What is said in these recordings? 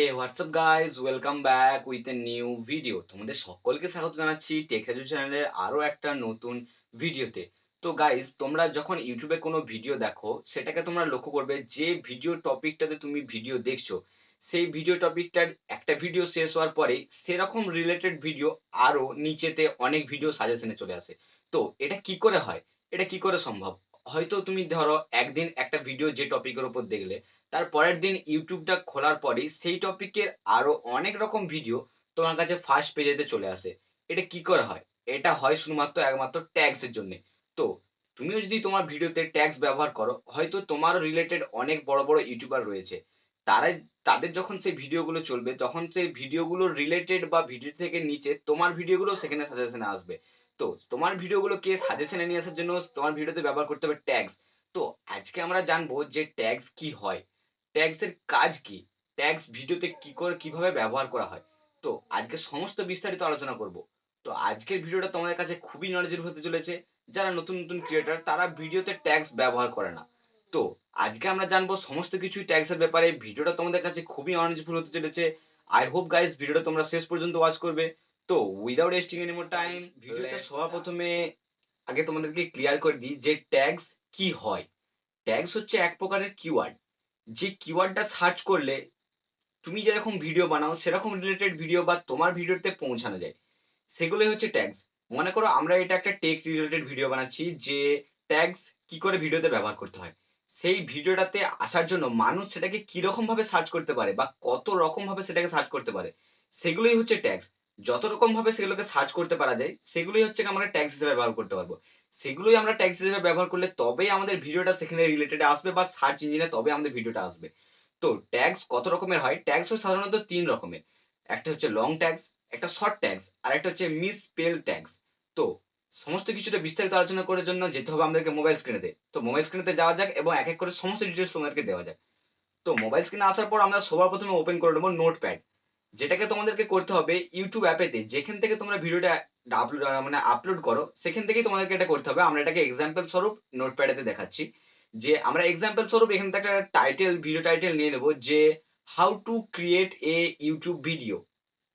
Hey WhatsApp guys, welcome back with a new video. তোমাদের সকলকে স্বাগত জানাচ্ছি টেক রাজু চ্যানেলের আরো একটা নতুন ভিডিওতে। তো গাইজ, তোমরা যখন ইউটিউবে কোনো ভিডিও দেখো, সেটাকে তোমরা লক্ষ্য করবে যে ভিডিও টপিকটাতে তুমি ভিডিও দেখছো, সেই ভিডিও টপিকটার একটা ভিডিও শেষ হওয়ার পরে সেরকম রিলেটেড ভিডিও আরো নিচেতে অনেক ভিডিও সাজেশনে চলে আসে। তো এটা কি করে হয়, এটা কি করে সম্ভব? হয়তো তুমি ধরো একদিন একটা ভিডিও যে টপিকের উপর দেখলে, তার পরের দিন ইউটিউবটা খোলার পরেই সেই টপিকের আরো অনেক রকম ভিডিও তোমার কাছে ফার্স্ট পেজেতে চলে আসে। এটা কি করে হয়? এটা হয় শুধুমাত্র একমাত্র ট্যাগস এর জন্য। তো তুমিও যদি তোমার ভিডিওতে ট্যাগস ব্যবহার করো, হয়তো তোমার রিলেটেড অনেক বড় বড় ইউটিউবার রয়েছে, তারাই তাদের যখন সেই ভিডিওগুলো চলবে, তখন সেই ভিডিওগুলো রিলেটেড বা ভিডিও থেকে নিচে তোমার ভিডিওগুলো সেখানে সাজেশনে আসবে। তো তোমার ভিডিওগুলোকে সাজেশনে নিয়ে আসার জন্য তোমার ভিডিওতে ব্যবহার করতে হবে ট্যাগস। তো আজকে আমরা জানবো যে ট্যাগস কি হয়, ট্যাগস এর কাজ কি, ট্যাগস ভিডিওতে কি করে কিভাবে ব্যবহার করা হয়। তো আজকে সমস্ত বিস্তারিত আলোচনা করব। তো আজকের ভিডিওটা তোমাদের কাছে খুবই নলেজেবল হতে চলেছে। যারা নতুন নতুন ক্রিয়েটর, তারা ভিডিওতে ট্যাগস ব্যবহার করে না। তো আজকে আমরা জানবো সমস্ত কিছুই ট্যাগস এর ব্যাপারে। ভিডিওটা তোমাদের কাছে খুবই নলেজেবল হতে চলেছে। আই হোপ গাইস ভিডিওটা তোমরা শেষ পর্যন্ত ওয়াচ করবে। তো without wasting any more time, ভিডিওটা সবার প্রথমে আগে তোমাদেরকে ক্লিয়ার করে দিই যে ট্যাগস কি হয়। ট্যাগস হচ্ছে এক প্রকারের কিওয়ার্ড, যে কিওয়ার্ডটা সার্চ করলে তুমি যেরকম ভিডিও বানাও সেরকম রিলেটেড ভিডিও বা তোমার ভিডিওতে পৌঁছানো যায়, সেগুলোই হচ্ছে ট্যাগস। মনে করো আমরা এটা একটা টেক রিলেটেড ভিডিও বানাচ্ছি, যে ট্যাগস কি করে ভিডিওতে ব্যবহার করতে হয়, সেই ভিডিওটাতে আসার জন্য মানুষ সেটাকে কিরকম ভাবে সার্চ করতে পারে বা কত রকম ভাবে সেটাকে সার্চ করতে পারে, সেগুলোই হচ্ছে ট্যাগস। যত রকম ভাবে সেগুলোকে সার্চ করতে পারা যায়, সেগুলোই হচ্ছে আমরা ট্যাগস হিসেবে ব্যবহার করতে পারবো। সেগুলোই আমরা ট্যাগস হিসেবে ব্যবহার করলে তবেই আমাদের ভিডিওটা সেখানে রিলেটেড আসবে বা সার্চ ইঞ্জিনে তবে আমাদের ভিডিওটা আসবে। তো ট্যাগস কত রকমের হয়? ট্যাগস সাধারণত তিন রকমের। একটা হচ্ছে লং ট্যাগস, একটা শর্ট ট্যাগস, আর একটা হচ্ছে মিস স্পেল ট্যাগস। তো সমস্ত কিছুটা বিস্তারিত আলোচনা করার জন্য যেতে হবে আমাদেরকে মোবাইল স্ক্রিনেতে। তো মোবাইল স্ক্রিনেতে যাওয়া যাক এবং এক এক করে সমস্ত ডিটেলস তোমাদেরকে দেওয়া যাক। তো মোবাইল স্ক্রিনে আসার পর আমরা সবার প্রথমে ওপেন করে নেবো নোটপ্যাড। যেটাকে তোমাদেরকে করতে হবে ইউটিউব অ্যাপেতে, যেখান থেকে তোমরা ভিডিওটা আপলোড করো, সেখান থেকেই তোমাদেরকে এটা করতে হবে। আমরা এটাকে এক্সাম্পল স্বরূপ নোটপ্যাডেতে দেখাচ্ছি। যে আমরা এক্সাম্পল স্বরূপ এখান থেকে একটা টাইটেল, ভিডিও টাইটেল নিয়ে নেবো, যে how to create a YouTube video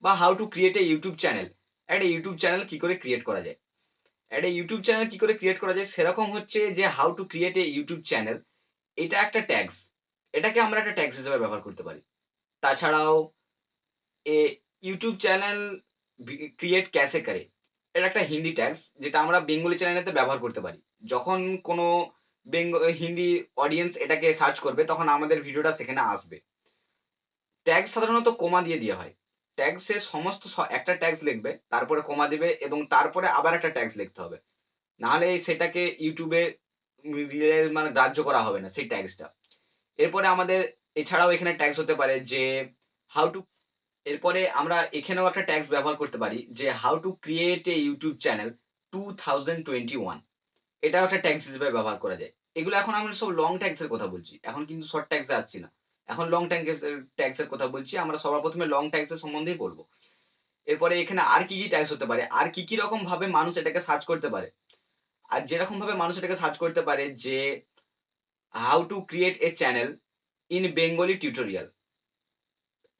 বা how to create a YouTube channel. একটা ইউটিউব চ্যানেল কি করে ক্রিয়েট করা যায়, একটা ইউটিউব চ্যানেল কি করে ক্রিয়েট করা যায় সেরকম হচ্ছে যে how to create a YouTube channel. এটা একটা ট্যাগস, এটাকে আমরা একটা ট্যাগস হিসেবে ব্যবহার করতে পারি। তাছাড়াও এ ইউটিউব চ্যানেল ক্রিয়েট ক্যাসে করে, এটা একটা হিন্দি ট্যাগস, যেটা আমরা বেঙ্গলি চ্যানেলেতে ব্যবহার করতে পারি। যখন কোনো হিন্দি অডিয়েন্স এটাকে সার্চ করবে, তখন আমাদের ভিডিওটা সেখানে আসবে। ট্যাগ সাধারণত কমা দিয়ে দেওয়া হয়। ট্যাগসে সমস্ত একটা ট্যাগস লিখবে, তারপরে কমা দিবে এবং তারপরে আবার একটা ট্যাগস লিখতে হবে, নাহলে সেটাকে ইউটিউবে মানে গ্রাহ্য করা হবে না সেই ট্যাগসটা। এরপরে আমাদের এছাড়াও এখানে ট্যাগস হতে পারে যে হাউ টু, এরপরে আমরা এখানেও একটা ট্যাগস ব্যবহার করতে পারি যে how to create a YouTube channel 2021। এটাও একটা ট্যাগস হিসেবে ব্যবহার করা যায়। এগুলো এখন আমরা সব লং ট্যাগস এর কথা বলছি, এখন কিন্তু শর্ট ট্যাগসে আসছি না। এখন লং ট্যাগস এর কথা বলছি। আমরা সবার প্রথমে লং ট্যাগস এর সম্বন্ধেই বলবো। এরপরে এখানে আর কি কি ট্যাগস হতে পারে, আর কি কি রকম ভাবে মানুষ এটাকে সার্চ করতে পারে। আর যেরকম ভাবে মানুষ এটাকে সার্চ করতে পারে যে how to create A channel in Bengali tutorial,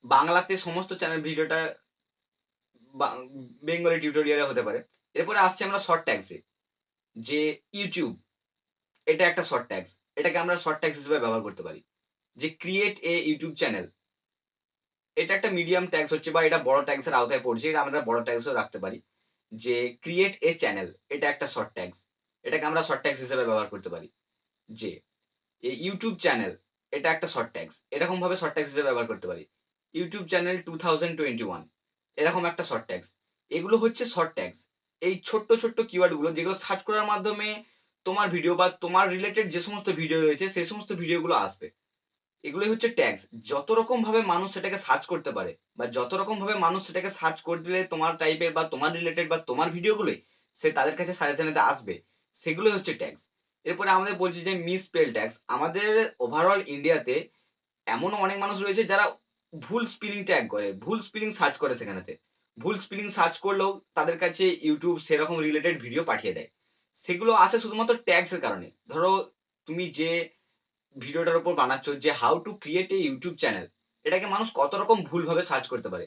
বাংলাতে সমস্ত চ্যানেল ভিডিওটা বেঙ্গলি টিউটোরিয়ালে হতে পারে। এরপরে আসছে আমরা শর্ট ট্যাগসে, যে ইউটিউব, এটা একটা শর্ট ট্যাগস, এটাকে আমরা শর্ট ট্যাগস হিসেবে ব্যবহার করতে পারি। যে ক্রিয়েট এ ইউটিউব চ্যানেল, এটা একটা মিডিয়াম ট্যাগস হচ্ছে বা এটা বড় ট্যাগস এর আওতায় পড়ছে, এটা আমরা বড় ট্যাগসও রাখতে পারি। যে ক্রিয়েট এ চ্যানেল, এটা একটা শর্ট ট্যাগস, এটাকে আমরা শর্ট ট্যাগস হিসেবে ব্যবহার করতে পারি। যে ইউটিউব চ্যানেল, এটা একটা শর্ট ট্যাগস, এরকম ভাবে শর্ট ট্যাগস হিসেবে ব্যবহার করতে পারি। ইউটিউব চ্যানেল 2021, এরকম একটা শর্ট ট্যাগস। এগুলো হচ্ছে শর্ট ট্যাগস। এই ছোট্ট ছোট্ট কিওয়ার্ড গুলো, যেগুলো সার্চ করার মাধ্যমে তোমার ভিডিও বা তোমার রিলেটেড যে সমস্ত ভিডিও রয়েছে সেই সমস্ত ভিডিও গুলো আসবে। এগুলোই হচ্ছে ট্যাগস। যত রকম ভাবে মানুষ সেটাকে সার্চ করতে পারে বা যত রকম ভাবে মানুষ সেটাকে সার্চ করে দিলে তোমার টাইপের বা তোমার রিলেটেড বা তোমার ভিডিওগুলোই সে তাদের কাছে সাজেশনেতে আসবে, সেগুলোই হচ্ছে ট্যাগস। এরপরে আমাদের বলছি যে মিস স্পেল ট্যাগস। আমাদের ওভারঅল ইন্ডিয়াতে এমনও অনেক মানুষ রয়েছে যারা ভুল স্পেলিং ট্যাগ করে, ভুল স্পেলিং সার্চ করে সেখানেতে। ভুল স্পেলিং সার্চ করলেও তাদের কাছে ইউটিউব সেরকম রিলেটেড ভিডিও পাঠিয়ে দেয়। সেগুলো আসে শুধুমাত্র ট্যাগস এর কারণে। ধরো তুমি যে ভিডিওটার উপর বানাচ্ছ যে how to create a YouTube channel, এটাকে মানুষ কত রকম ভুলভাবে সার্চ করতে পারে।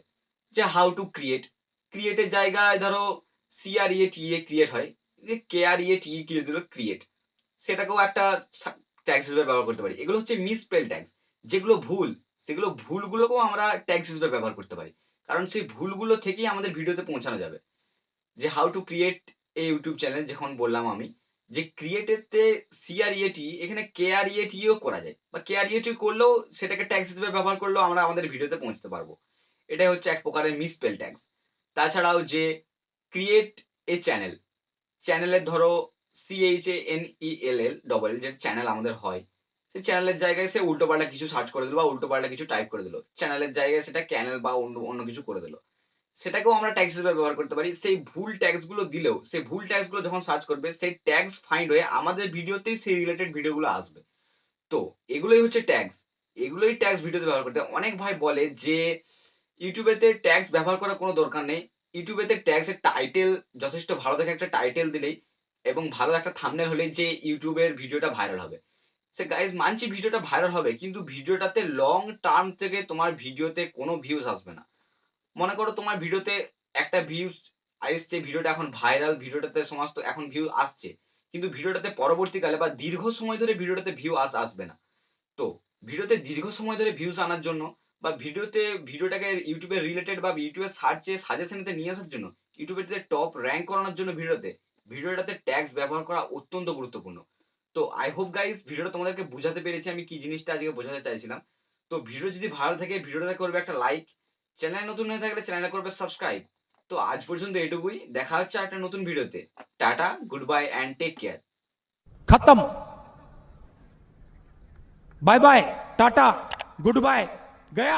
যে হাউ টু ক্রিয়েট, ক্রিয়েটের জায়গায় ধরো ক্রিয়েট হয়, যে ক্রিয়ে দিল ক্রিয়েট, সেটাকেও একটা ট্যাক্স হিসেবে ব্যবহার করতে পারি। এগুলো হচ্ছে মিসস্পেল ট্যাক্স, যেগুলো ভুল, সেগুলো ভুলগুলোকেও আমরা ট্যাক্স হিসেবে ব্যবহার করতে পারি, কারণ সেই ভুলগুলো থেকেই আমাদের ভিডিওতে পৌঁছানো যাবে। যে how to create a YouTube channel যখন বললাম আমি, যে ক্রিয়েটেতে এখানে ও করা যায়, বা করলেও সেটাকে ট্যাক্স হিসেবে ব্যবহার করলেও আমরা আমাদের ভিডিওতে পৌঁছতে পারবো। এটাই হচ্ছে এক প্রকারের মিসস্পেল ট্যাক্স। তাছাড়াও যে ক্রিয়েট এ চ্যানেল, চ্যানেলের ধরো CHANEL যে চ্যানেল আমাদের হয়, সেই চ্যানেলের জায়গায় সে উল্টোপাল্টা কিছু সার্চ করে দিল বা উল্টোপাল্টা কিছু টাইপ করে দিল, চ্যানেলের জায়গায় সেটা ক্যানেল বা অন্য অন্য কিছু করে দিল, সেটাকেও আমরা ট্যাক্স হিসেবে ব্যবহার করতে পারি। সেই ভুল ট্যাক্স গুলো দিলেও, সেই ভুল ট্যাক্স গুলো যখন সার্চ করবে, সেই ট্যাক্স ফাইন্ড হয়ে আমাদের ভিডিওতেই সেই রিলেটেড ভিডিওগুলো আসবে। তো এগুলোই হচ্ছে ট্যাক্স, এগুলোই ট্যাক্স ভিডিওতে ব্যবহার করতে হয়। অনেক ভাই বলে যে ইউটিউবেতে ট্যাক্স ব্যবহার করার কোনো দরকার নেই, ইউটিউবেতে ট্যাক্সের টাইটেল যথেষ্ট ভালো দেখে একটা টাইটেল দিলেই এবং ভালো একটা থাম্বনেল হলেই যে ইউটিউবের ভিডিওটা ভাইরাল হবে। সে গাইজ মানছি ভিডিওটা ভাইরাল হবে, কিন্তু ভিডিওটাতে লং টার্ম থেকে তোমার ভিডিওতে কোনো ভিউজ আসবে না। মনে করো তোমার ভিডিওতে একটা ভিউজ আসছে, ভিডিওটা এখন ভাইরাল, ভিডিওটাতে সমস্ত এখন ভিউ আসছে, কিন্তু ভিডিওটাতে পরবর্তীকালে বা দীর্ঘ সময় ধরে ভিডিওটাতে ভিউ আসবে না। তো ভিডিওতে দীর্ঘ সময় ধরে ভিউজ আনার জন্য, বা ভিডিওটাকে ইউটিউবের রিলেটেড বা ইউটিউবের সার্চে সাজেশনেতে নিয়ে আসার জন্য, ইউটিউবের টপ র্যাঙ্ক করানোর জন্য ভিডিওটাতে ট্যাগস ব্যবহার করা অত্যন্ত গুরুত্বপূর্ণ। তো আই হোপ গাইস ভিডিওটা তোমাদেরকে বুঝাতে পেরেছি আমি কি জিনিসটা আজকে বোঝাতে চাইছিলাম। তো ভিডিও যদি ভালো থাকে ভিডিওটাতে করবে একটা লাইক, চ্যানেল নতুন হয়ে থাকলে চ্যানেলে করবে সাবস্ক্রাইব। তো আজ পর্যন্ত এটুকুই, দেখা হচ্ছে একটা নতুন ভিডিওতে। Tata, good bye and take care. खत्म। Bye bye, tata, good bye, गया।